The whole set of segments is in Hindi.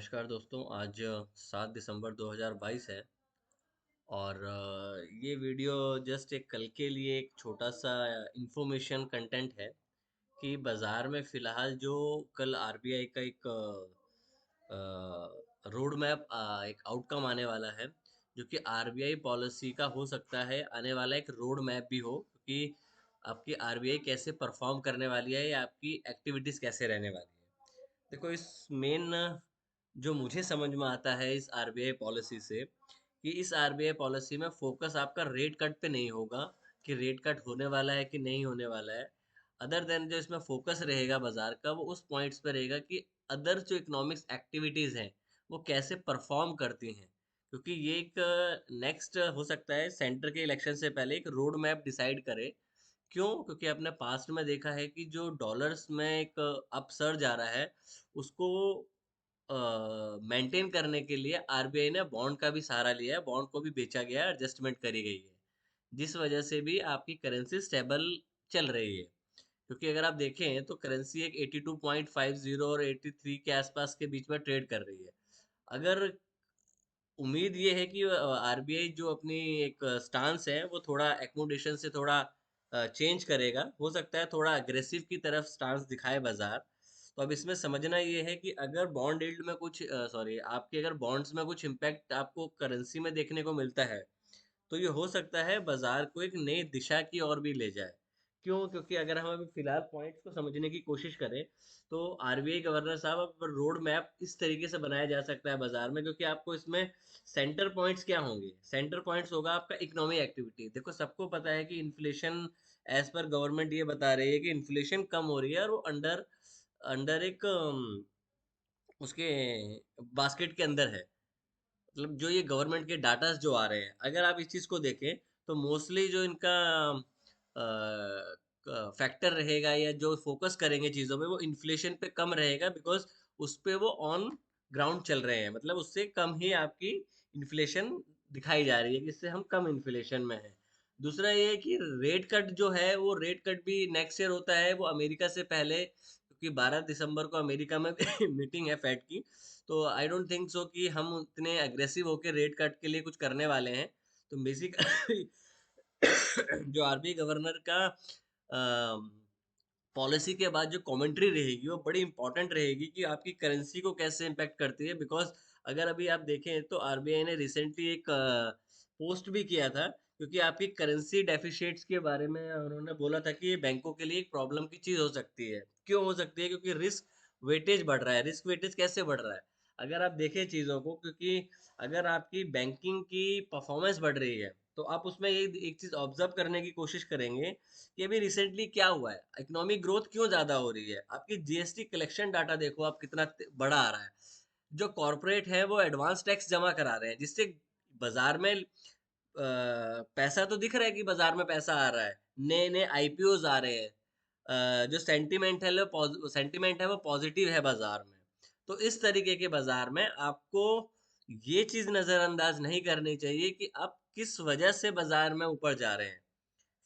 नमस्कार दोस्तों। आज 7 दिसंबर 2022 है और ये वीडियो जस्ट एक कल के लिए एक छोटा सा इंफॉर्मेशन कंटेंट है कि बाज़ार में फ़िलहाल जो कल आरबीआई का एक रोड मैप एक आउटकम आने वाला है, जो कि आरबीआई पॉलिसी का हो सकता है आने वाला एक रोड मैप भी हो, क्योंकि आपकी आरबीआई कैसे परफॉर्म करने वाली है या आपकी एक्टिविटीज़ कैसे रहने वाली है। देखो, इस मेन जो मुझे समझ में आता है इस आरबीआई पॉलिसी से, कि इस आरबीआई पॉलिसी में फोकस आपका रेट कट पे नहीं होगा कि रेट कट होने वाला है कि नहीं होने वाला है। अदर देन जो इसमें फोकस रहेगा बाजार का, वो उस पॉइंट्स पे रहेगा कि अदर जो इकोनॉमिक्स एक्टिविटीज हैं वो कैसे परफॉर्म करती हैं, क्योंकि ये एक नेक्स्ट हो सकता है सेंटर के इलेक्शन से पहले एक रोड मैप डिसाइड करे। क्यों? क्योंकि आपने पास्ट में देखा है कि जो डॉलर्स में एक अपसर्ज आ रहा है, उसको मेंटेन करने के लिए आरबीआई ने बॉन्ड का भी सहारा लिया है, बॉन्ड को भी बेचा गया है, एडजस्टमेंट करी गई है, जिस वजह से भी आपकी करेंसी स्टेबल चल रही है। क्योंकि अगर आप देखें तो करेंसी एक 82.50 और 83 के आसपास के बीच में ट्रेड कर रही है। अगर उम्मीद ये है कि आरबीआई जो अपनी एक स्टांस है वो थोड़ा एकोमोडेशन से थोड़ा चेंज करेगा, हो सकता है थोड़ा अग्रेसिव की तरफ स्टांस दिखाए बाजार। तो अब इसमें समझना ये है कि अगर बॉन्ड यील्ड में कुछ सॉरी आपके अगर बॉन्ड्स में कुछ इम्पैक्ट आपको करेंसी में देखने को मिलता है, तो ये हो सकता है बाजार को एक नई दिशा की ओर भी ले जाए। क्यों? क्योंकि अगर हम अभी फिलहाल पॉइंट्स को समझने की कोशिश करें, तो आरबीआई गवर्नर साहब, अब रोड मैप इस तरीके से बनाया जा सकता है बाजार में, क्योंकि आपको इसमें सेंटर पॉइंट्स क्या होंगे? सेंटर पॉइंट्स होगा आपका इकोनॉमिक एक्टिविटी। देखो, सबको पता है कि इन्फ्लेशन, एज पर गवर्नमेंट ये बता रही है कि इन्फ्लेशन कम हो रही है और वो अंडर अंडर एक उसके बास्केट के अंदर है। मतलब जो ये गवर्नमेंट के डाटास जो आ रहे हैं, अगर आप इस चीज़ को देखें तो मोस्टली जो इनका फैक्टर रहेगा या जो फोकस करेंगे चीज़ों पे, वो इन्फ्लेशन पे कम रहेगा, बिकॉज उस पे वो ऑन ग्राउंड चल रहे हैं। मतलब उससे कम ही आपकी इन्फ्लेशन दिखाई जा रही है, जिससे हम कम इन्फ्लेशन में हैं। दूसरा ये है कि रेट कट जो है, वो रेट कट भी नेक्स्ट ईयर होता है, वो अमेरिका से पहले, क्योंकि 12 दिसंबर को अमेरिका में मीटिंग है फेड की। तो आई डोंट थिंक सो कि हम उतने अग्रेसिव होकर रेट कट के लिए कुछ करने वाले हैं। तो बेसिकली जो आरबीआई गवर्नर का पॉलिसी के बाद जो कमेंट्री रहेगी वो बड़ी इंपॉर्टेंट रहेगी कि आपकी करेंसी को कैसे इम्पेक्ट करती है। बिकॉज अगर अभी आप देखें तो आरबीआई ने रिसेंटली एक पोस्ट भी किया था, क्योंकि आपकी करेंसी डेफिशिएट्स के बारे में उन्होंने बोला था कि ये बैंकों के लिए एक प्रॉब्लम की चीज हो सकती है। क्यों हो सकती है? क्योंकि रिस्क वेटेज बढ़ रहा है। रिस्क वेटेज कैसे बढ़ रहा है? अगर आप देखें चीजों को, क्योंकि अगर आपकी बैंकिंग की परफॉर्मेंस बढ़ रही है, तो आप उसमें ये एक चीज ऑब्जर्व करने की कोशिश करेंगे कि अभी रिसेंटली क्या हुआ है, इकोनॉमिक ग्रोथ क्यों ज्यादा हो रही है। आपकी जीएसटी कलेक्शन डाटा देखो आप, कितना बड़ा आ रहा है। जो कॉरपोरेट है वो एडवांस टैक्स जमा करा रहे हैं, जिससे बाजार में पैसा तो दिख रहा है कि बाजार में पैसा आ रहा है, नए नए आईपीओज आ रहे हैं। जो सेंटिमेंट है वो पॉजिटिव है बाजार में। तो इस तरीके के बाजार में आपको ये चीज नजरअंदाज नहीं करनी चाहिए कि आप किस वजह से बाजार में ऊपर जा रहे हैं।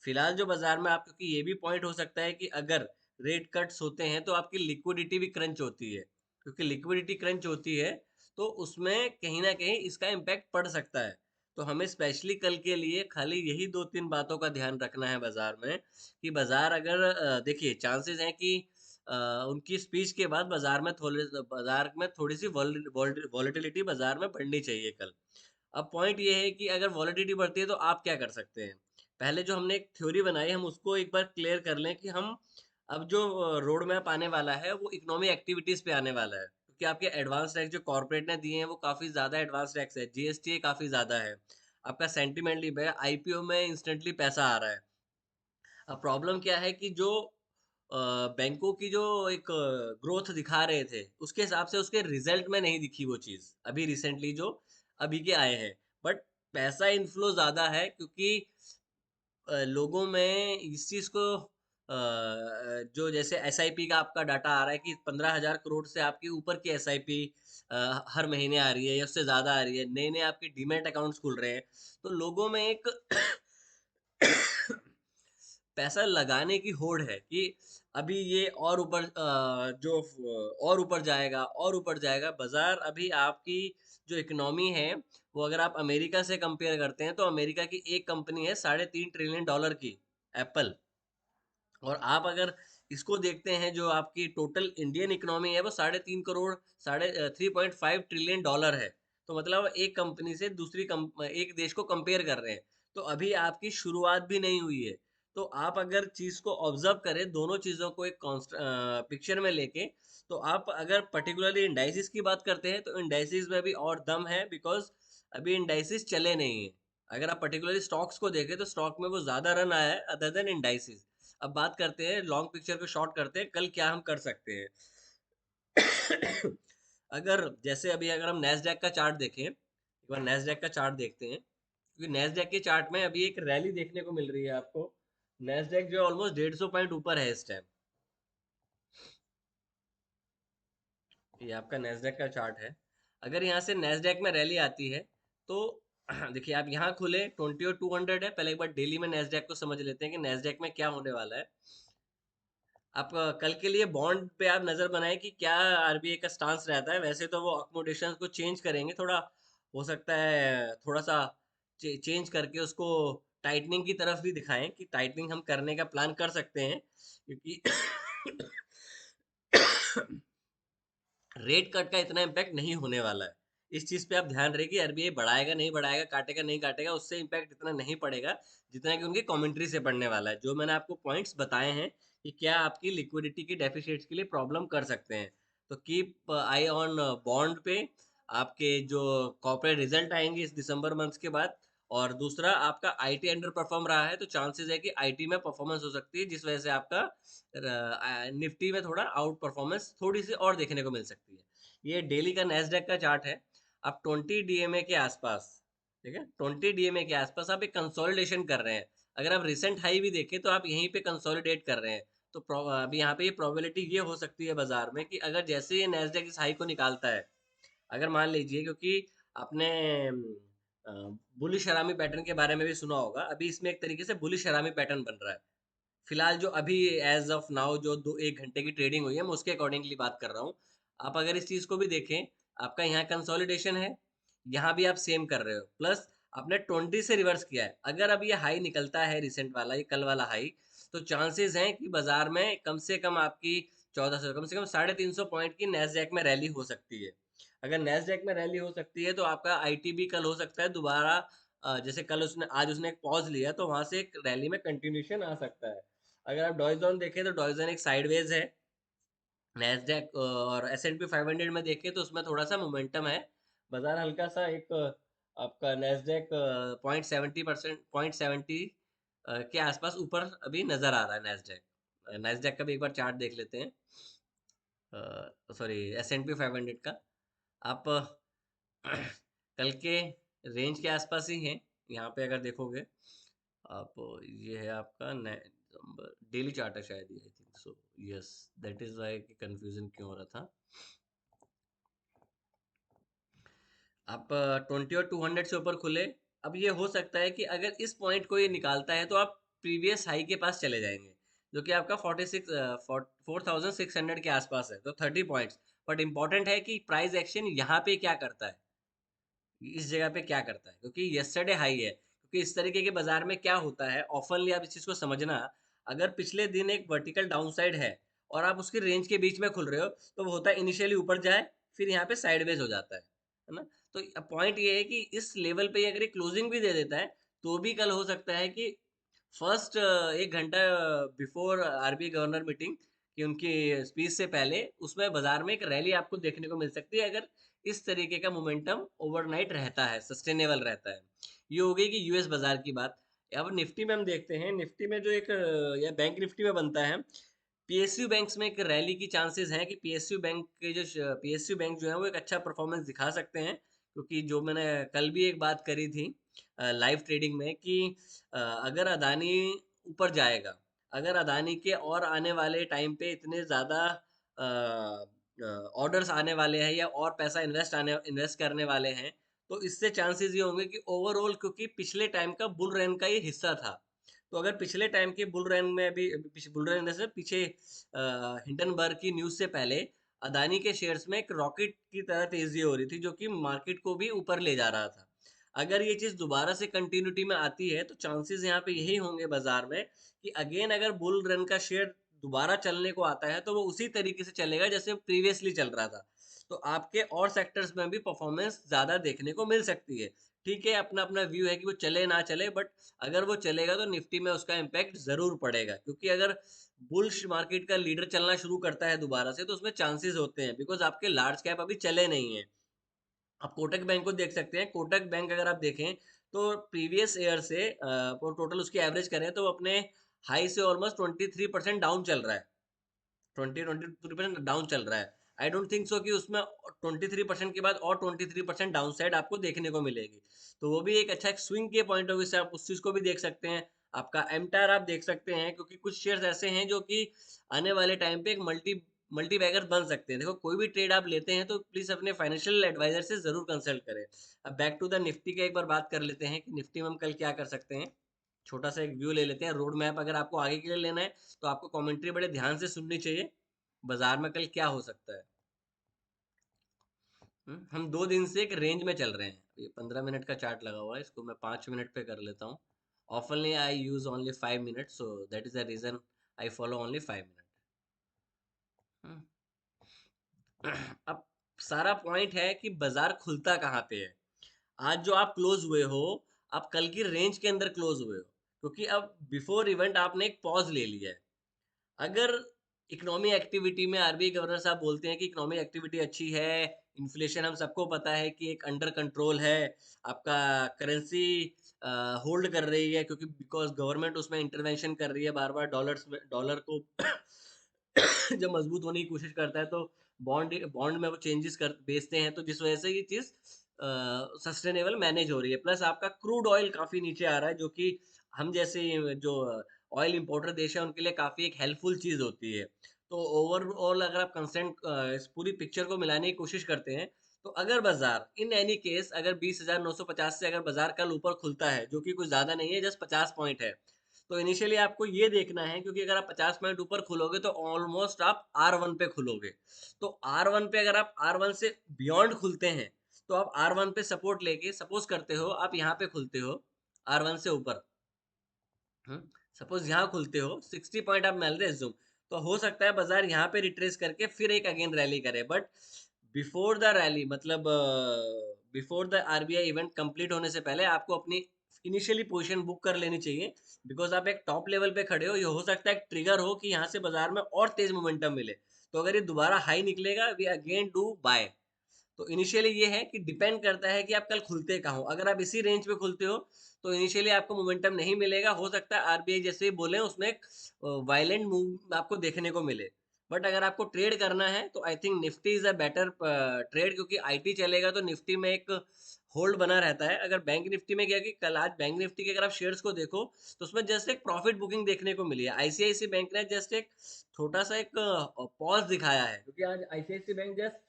फिलहाल जो बाजार में आप, क्योंकि ये भी पॉइंट हो सकता है कि अगर रेट कट्स होते हैं तो आपकी लिक्विडिटी भी क्रंच होती है, क्योंकि लिक्विडिटी क्रंच होती है तो उसमें कहीं ना कहीं इसका इम्पैक्ट पड़ सकता है। तो हमें स्पेशली कल के लिए खाली यही दो तीन बातों का ध्यान रखना है बाजार में, कि बाजार अगर देखिए, चांसेस हैं कि अ, उनकी स्पीच के बाद बाजार में थोड़ी सी वॉलेटिलिटी बाजार में बढ़नी चाहिए कल। अब पॉइंट ये है कि अगर वॉलेटिलिटी बढ़ती है तो आप क्या कर सकते हैं। पहले जो हमने एक थ्योरी बनाई, हम उसको एक बार क्लियर कर लें कि हम अब जो रोड मैप आने वाला है वो इकोनॉमिक एक्टिविटीज पे आने वाला है, क्योंकि आपके एडवांस टैक्स जो कॉर्पोरेट ने दिए हैं वो काफी ज्यादा एडवांस टैक्स है, जीएसटी काफी ज्यादा है। आपका सेंटिमेंटली आईपीओ में इंस्टेंटली पैसा आ रहा है। अब प्रॉब्लम क्या है कि जो बैंकों की जो एक ग्रोथ दिखा रहे थे, उसके हिसाब से उसके रिजल्ट में नहीं दिखी वो चीज अभी रिसेंटली जो अभी के आए हैं। बट पैसा इनफ्लो ज्यादा है, क्योंकि लोगों में इस चीज को जो जैसे एसआईपी का आपका डाटा आ रहा है कि 15,000 करोड़ से आपके ऊपर की एसआईपी हर महीने आ रही है या उससे ज्यादा आ रही है, नए नए आपके डीमैट अकाउंट्स खुल रहे हैं। तो लोगों में एक पैसा लगाने की होड़ है कि अभी ये और ऊपर जो और ऊपर जाएगा और ऊपर जाएगा। बाजार अभी आपकी जो इकोनॉमी है वो अगर आप अमेरिका से कंपेयर करते हैं तो अमेरिका की एक कंपनी है $3.5 ट्रिलियन की, एप्पल। और आप अगर इसको देखते हैं, जो आपकी टोटल इंडियन इकोनॉमी है वो 3.5 करोड़, साढ़े 3.5 ट्रिलियन डॉलर है। तो मतलब एक कंपनी से एक देश को कंपेयर कर रहे हैं। तो अभी आपकी शुरुआत भी नहीं हुई है। तो आप अगर चीज को ऑब्जर्व करें, दोनों चीजों को एक पिक्चर में लेके, तो आप अगर पर्टिकुलरली इंडाइसिस की बात करते हैं तो इंडाइसिस में भी और दम है, बिकॉज अभी इंडाइसिस चले नहीं है। अगर आप पर्टिकुलरली स्टॉक्स को देखें तो स्टॉक में वो ज्यादा रन आया है अदर देन इंडाइसिस। अब बात करते हैं, लॉन्ग पिक्चर को शॉर्ट करते हैं, कल क्या हम कर सकते हैं। अगर जैसे अभी अगर हम नैस्डैक का चार्ट देखें, एक बार नैस्डैक का चार्ट देखते हैं, क्योंकि नैस्डैक के चार्ट में अभी एक रैली देखने को मिल रही है आपको। नैस्डैक जो ऑलमोस्ट 150 पॉइंट ऊपर है इस टाइम। ये आपका नैस्डैक का चार्ट है। अगर यहाँ से नैस्डैक में रैली आती है तो देखिए, आप यहाँ खुले 20 और 200 है। पहले एक बार डेली में नैस्डैक को समझ लेते हैं कि नैस्डैक में क्या होने वाला है। आप कल के लिए बॉन्ड पे आप नजर बनाएं कि क्या आरबीआई का स्टांस रहता है। वैसे तो वो अकोमोडेशन को चेंज करेंगे थोड़ा, हो सकता है थोड़ा सा चेंज करके उसको टाइटनिंग की तरफ भी दिखाएं कि टाइटनिंग हम करने का प्लान कर सकते हैं, क्योंकि रेट कट का इतना इम्पैक्ट नहीं होने वाला है। इस चीज पे आप ध्यान रहे कि आरबीआई बढ़ाएगा नहीं बढ़ाएगा, काटेगा नहीं काटेगा, उससे इम्पैक्ट इतना नहीं पड़ेगा जितना कि उनकी कमेंट्री से पड़ने वाला है। जो मैंने आपको पॉइंट्स बताए हैं कि क्या आपकी लिक्विडिटी की डेफिसिट्स के लिए प्रॉब्लम कर सकते हैं, तो कीप आई ऑन बॉन्ड पे। आपके जो कॉर्पोरेट रिजल्ट आएंगे इस दिसंबर मंथ के बाद, और दूसरा आपका आईटी अंडर परफॉर्म रहा है, तो चांसेस है कि आईटी में परफॉर्मेंस हो सकती है, जिस वजह से आपका निफ्टी में थोड़ा आउट परफॉर्मेंस थोड़ी सी और देखने को मिल सकती है। ये डेली का नैस्डैक का चार्ट है। आप 20 डीएमए के आसपास, ठीक है, 20 डीएमए के आसपास आप एक कंसोलिडेशन कर रहे हैं। अगर आप रिसेंट हाई भी देखें तो आप यहीं पे कंसोलिडेट कर रहे हैं। तो अभी यहाँ पे ये प्रोबेबिलिटी ये हो सकती है बाजार में कि अगर जैसे ये नैस्डैक इस हाई को निकालता है, अगर मान लीजिए, क्योंकि आपने बुलिश हरामी पैटर्न के बारे में भी सुना होगा, अभी इसमें एक तरीके से बुलिश हरामी पैटर्न बन रहा है। फिलहाल जो अभी एज ऑफ नाउ जो 1 घंटे की ट्रेडिंग हुई है, मैं उसके अकॉर्डिंगली बात कर रहा हूँ। आप अगर इस चीज को भी देखें, आपका यहाँ कंसोलिडेशन है, यहाँ भी आप सेम कर रहे हो, प्लस आपने 20 से रिवर्स किया है। अगर अब ये हाई निकलता है रिसेंट वाला, ये कल वाला हाई, तो चांसेस हैं कि बाजार में कम से कम आपकी 1400, कम से कम 350 पॉइंट की नैस्डैक में रैली हो सकती है। अगर नैस्डैक में रैली हो सकती है तो आपका आईटी भी कल हो सकता है दोबारा, जैसे कल उसने, आज उसने एक पॉज लिया, तो वहां से एक रैली में कंटिन्यूशन आ सकता है। अगर आप डॉयजॉन देखें तो डॉयजॉन एक साइडवेज है। नैस्डैक और एसएनपी 500 में देखें तो उसमें थोड़ा सा मोमेंटम है। बाजार हल्का सा एक आपका नैस्डैक 0.70%, 0.70 के आसपास ऊपर अभी नजर आ रहा है नैस्डैक। नैस्डैक का भी एक बार चार्ट देख लेते हैं, सॉरी एसएनपी 500 का। आप कल के रेंज के आसपास ही हैं। यहाँ पे अगर देखोगे आप, ये है आपका नंबर, डेली चार्ट है शायद ये, I think so, yes, that is why confusion क्यों हो रहा था। आप 20 और 200 से ऊपर खुले। अब ये हो सकता है कि अगर इस पॉइंट को ये निकालता है तो आप प्रीवियस हाई के पास चले जाएंगे, जो कि आपका 4600 के आसपास है, तो 30 पॉइंट्स। बट इंपॉर्टेंट है कि प्राइस एक्शन यहाँ पे क्या करता है, इस जगह पे क्या करता है, क्योंकि यस्टरडे हाई है। क्योंकि इस तरीके के बाजार में क्या होता है ऑफनली, आप इस चीज को समझना, अगर पिछले दिन एक वर्टिकल डाउनसाइड है और आप उसकी रेंज के बीच में खुल रहे हो, तो वो होता है इनिशियली ऊपर जाए, फिर यहाँ पे साइडवेज हो जाता है ना। तो पॉइंट ये है कि इस लेवल पे अगर ये क्लोजिंग भी दे देता है, तो भी कल हो सकता है कि फर्स्ट 1 घंटा बिफोर आरबीआई गवर्नर मीटिंग कि उनकी स्पीच से पहले, उसमें बाजार में एक रैली आपको देखने को मिल सकती है, अगर इस तरीके का मोमेंटम ओवरनाइट रहता है, सस्टेनेबल रहता है। ये हो गई कि यूएस बाजार की बात। अब निफ्टी में हम देखते हैं, निफ्टी में जो एक या बैंक निफ्टी में बनता है, पीएसयू बैंक्स में एक रैली की चांसेस हैं कि पीएसयू बैंक के जो पीएसयू बैंक जो है वो एक अच्छा परफॉर्मेंस दिखा सकते हैं। क्योंकि जो मैंने कल भी एक बात करी थी लाइव ट्रेडिंग में कि अगर अदानी ऊपर जाएगा, अगर अदानी के और आने वाले टाइम पे इतने ज़्यादा ऑर्डर्स आने वाले हैं या और पैसा इन्वेस्ट करने वाले हैं, तो इससे चांसेस ये होंगे कि ओवरऑल, क्योंकि पिछले टाइम का बुल रन का ये हिस्सा था, तो अगर पिछले टाइम के बुल रन में भी, बुल रन से पीछे हिंडनबर्ग की न्यूज से पहले अदानी के शेयर्स में एक रॉकेट की तरह तेजी हो रही थी, जो कि मार्केट को भी ऊपर ले जा रहा था। अगर ये चीज दोबारा से कंटिन्यूटी में आती है तो चांसेस यहाँ पे यही होंगे बाजार में कि अगेन अगर बुल रन का शेयर दोबारा चलने को आता है तो वो उसी तरीके से चलेगा जैसे प्रीवियसली चल रहा था। तो आपके और सेक्टर्स में भी परफॉर्मेंस ज्यादा देखने को मिल सकती है। ठीक है, अपना अपना व्यू है कि वो चले ना चले, बट अगर वो चलेगा तो निफ्टी में उसका इम्पैक्ट जरूर पड़ेगा, क्योंकि अगर बुल्श मार्केट का लीडर चलना शुरू करता है दोबारा से तो उसमें चांसेस होते हैं, बिकॉज आपके लार्ज कैप अभी चले नहीं है। आप कोटक बैंक को देख सकते हैं। कोटक बैंक अगर आप देखें तो प्रीवियस ईयर से टोटल उसकी एवरेज करें तो वो अपने हाई से ऑलमोस्ट 23% डाउन चल रहा है। 23% डाउन चल रहा है। आई डोंट थिंक सो कि उसमें 23% के बाद और 23% डाउन साइड आपको देखने को मिलेगी। तो वो भी एक अच्छा एक स्विंग के पॉइंट ऑफ व्यू से आप उस चीज को भी देख सकते हैं। आपका एमटार आप देख सकते हैं, क्योंकि कुछ शेयर्स ऐसे हैं जो कि आने वाले टाइम पे एक मल्टी बैगर बन सकते हैं। देखो, कोई भी ट्रेड आप लेते हैं तो प्लीज अपने फाइनेंशियल एडवाइजर से जरूर कंसल्ट करें। अब बैक टू द निफ्टी का एक बार बात कर लेते हैं कि निफ्टी में हम कल क्या कर सकते हैं। छोटा सा एक व्यू ले लेते हैं, रोड मैप अगर आपको आगे के लिए लेना है तो आपको कमेंट्री बड़े ध्यान से सुननी चाहिए। बाजार में कल क्या हो सकता है। हम 2 दिन से एक रेंज में चल रहे हैं। ये 15 मिनट का चार्ट लगा हुआ है, इसको मैं 5 मिनट पे कर लेता हूँ। Oftenly I use only 5 minute, so that is the reason I follow only 5 minute. अब सारा पॉइंट है कि बाजार खुलता कहाँ पे है। आज जो आप क्लोज हुए हो, आप कल की रेंज के अंदर क्लोज हुए हो, क्योंकि अब बिफोर इवेंट आपने एक पॉज ले लिया है। अगर इकोनॉमी एक्टिविटी में आरबीआई गवर्नर साहब बोलते हैं कि इकोनॉमी एक्टिविटी अच्छी है, इन्फ्लेशन हम सबको पता है कि एक अंडर कंट्रोल है, आपका करेंसी होल्ड कर रही है, क्योंकि बिकॉज गवर्नमेंट उसमें इंटरवेंशन कर रही है बार बार, डॉलर को जब मजबूत होने की कोशिश करता है तो बॉन्ड बॉन्ड में वो चेंजेस कर बेचते हैं, तो जिस वजह से ये चीज सस्टेनेबल मैनेज हो रही है। प्लस आपका क्रूड ऑयल काफी नीचे आ रहा है, जो कि हम जैसे जो ऑयल इंपोर्टर देश है उनके लिए काफी एक हेल्पफुल चीज होती है। तो ओवरऑल अगर आप कंसेंट इस पूरी पिक्चर को मिलाने की कोशिश करते हैं, तो अगर बाजार इन एनी केस अगर 20,950 से अगर बाजार कल ऊपर खुलता है, जो कि कुछ ज्यादा नहीं है, जस्ट 50 पॉइंट है, तो इनिशियली आपको ये देखना है, क्योंकि अगर आप 50 पॉइंट ऊपर खुलोगे तो ऑलमोस्ट आप R1 पे खुलोगे। तो R1 पे अगर आप R1 से बियॉन्ड खुलते हैं तो आप R1 पे सपोर्ट लेके, सपोज करते हो आप यहाँ पे खुलते हो R1 से ऊपर, सपोज यहाँ खुलते हो 60 पॉइंट आप मान रहे zoom, तो हो सकता है बाजार यहाँ पे रिट्रेस करके फिर एक अगेन रैली करे, बट बिफोर द रैली, मतलब before the RBI event complete होने से पहले आपको अपनी इनिशियली पोजीशन बुक कर लेनी चाहिए। बिकॉज आप एक टॉप लेवल पे खड़े हो, ये हो सकता है एक ट्रिगर हो कि यहाँ से बाजार में और तेज मोमेंटम मिले। तो अगर ये दोबारा हाई निकलेगा, वी अगेन डू बाय। तो इनिशियली ये है कि डिपेंड करता है कि आप कल खुलते कहाँ हो। अगर आप इसी रेंज पे खुलते हो तो इनिशियली आपको मोमेंटम नहीं मिलेगा, हो सकता है आरबीआई जैसे ही बोले उसमें एक वायलेंट मूव आपको देखने को मिले। बट अगर आपको ट्रेड करना है तो I think Nifty is a better trade, क्योंकि आईटी चलेगा तो निफ्टी में एक होल्ड बना रहता है। अगर बैंक निफ्टी में क्या कि कल आज बैंक निफ्टी के अगर आप शेयर्स को देखो तो उसमें जस्ट एक प्रॉफिट बुकिंग देखने को मिली है। आईसीआईसी बैंक ने जस्ट एक छोटा सा एक पॉज दिखाया है, क्योंकि आज आईसीआईसी बैंक जस्ट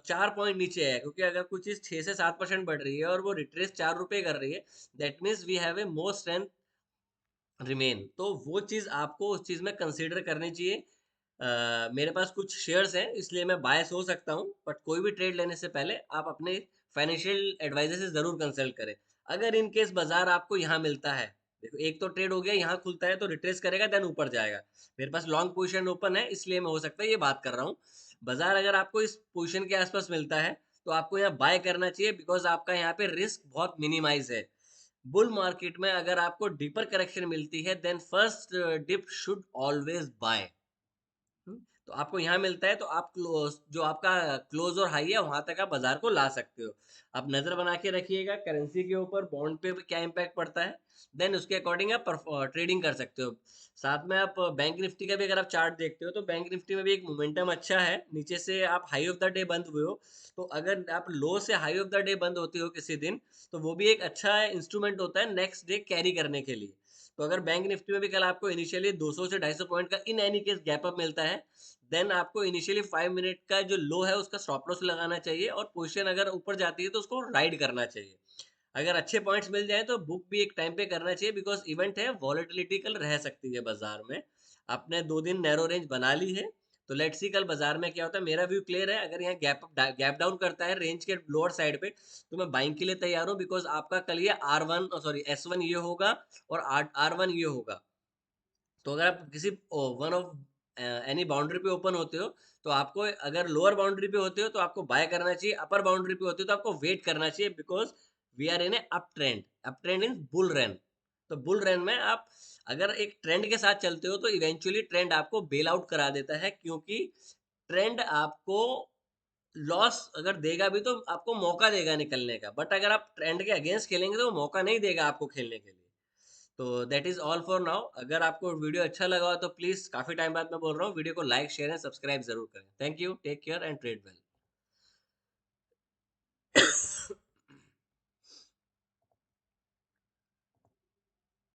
4 पॉइंट नीचे है, क्योंकि अगर कुछ चीज 6 से 7% बढ़ रही है और वो रिट्रेस 4 रुपए कर रही है, that means we have a more strength remain. तो वो चीज आपको उस चीज में कंसीडर करनी चाहिए। मेरे पास कुछ शेयर्स हैं इसलिए मैं बायस हो सकता हूँ, बट कोई भी ट्रेड लेने से पहले आप अपने फाइनेंशियल एडवाइजर से जरूर कंसल्ट करें। अगर इन केस बाजार आपको यहाँ मिलता है, देखो एक तो ट्रेड हो गया, यहाँ खुलता है तो रिट्रेस करेगा देन ऊपर जाएगा। मेरे पास लॉन्ग पोजीशन ओपन है इसलिए मैं हो सकता है ये बात कर रहा हूँ। बाजार अगर आपको इस पोजीशन के आसपास मिलता है तो आपको यहाँ बाय करना चाहिए, बिकॉज आपका यहाँ पे रिस्क बहुत मिनिमाइज है। बुल मार्केट में अगर आपको डीपर करेक्शन मिलती है then first dip should always buy. तो आपको यहाँ मिलता है तो आप जो आपका क्लोज और हाई है वहां तक आप बाजार को ला सकते हो। आप नजर बना के रखिएगा करेंसी के ऊपर, बॉन्ड पे क्या इम्पैक्ट पड़ता है, देन उसके अकॉर्डिंग आप ट्रेडिंग कर सकते हो। साथ में आप बैंक निफ्टी का भी अगर आप चार्ट देखते हो तो बैंक निफ्टी में भी एक मोमेंटम अच्छा है। नीचे से आप हाई ऑफ द डे बंद हुए हो, तो अगर आप लो से हाई ऑफ द डे बंद होते हो किसी दिन, तो वो भी एक अच्छा इंस्ट्रूमेंट होता है नेक्स्ट डे कैरी करने के लिए। तो अगर बैंक निफ्टी में भी कल आपको इनिशियली 200 से 250 पॉइंट का in any case gap up मिलता है, देन आपको इनिशियली 5 मिनट का जो लो है उसका स्टॉप लॉस लगाना चाहिए, और पोजीशन अगर ऊपर जाती है तो उसको राइड करना चाहिए। अगर अच्छे पॉइंट्स मिल जाए तो बुक भी एक टाइम पे करना चाहिए, बिकॉज इवेंट है, वॉलेटिलिटी कल रह सकती है बाजार में। आपने 2 दिन नैरो रेंज बना ली है, तो लेट्स सी कल बाजार में क्या होता है। मेरा व्यू क्लियर है, अगर यहाँ गैप डाउन करता है रेंज के लोअर साइड पे, तो मैं बाइंग के लिए तैयार हूँ, बिकॉज आपका कल ये R1 सॉरी S1 ये होगा और R1 ये होगा। तो अगर आप किसी वन ऑफ एनी बाउंड्री पे ओपन होते हो, तो आपको अगर लोअर बाउंड्री पे होते हो तो आपको बाय करना चाहिए, अपर बाउंड्री पे होते हो तो आपको वेट करना चाहिए, because we are in a up trend in bull run. तो बुल रन में आप अगर एक ट्रेंड के साथ चलते हो तो इवेंचुअली ट्रेंड आपको बेल आउट करा देता है, क्योंकि ट्रेंड आपको लॉस अगर देगा भी तो आपको मौका देगा निकलने का, बट अगर आप ट्रेंड के अगेंस्ट खेलेंगे तो वो मौका नहीं देगा आपको खेलने के लिए। तो that is all for now. अगर आपको वीडियो अच्छा लगा हो तो प्लीज, काफी टाइम बाद मैं बोल रहा हूँ, वीडियो को लाइक शेयर एंड सब्सक्राइब जरूर करें। Thank you, take care and trade well.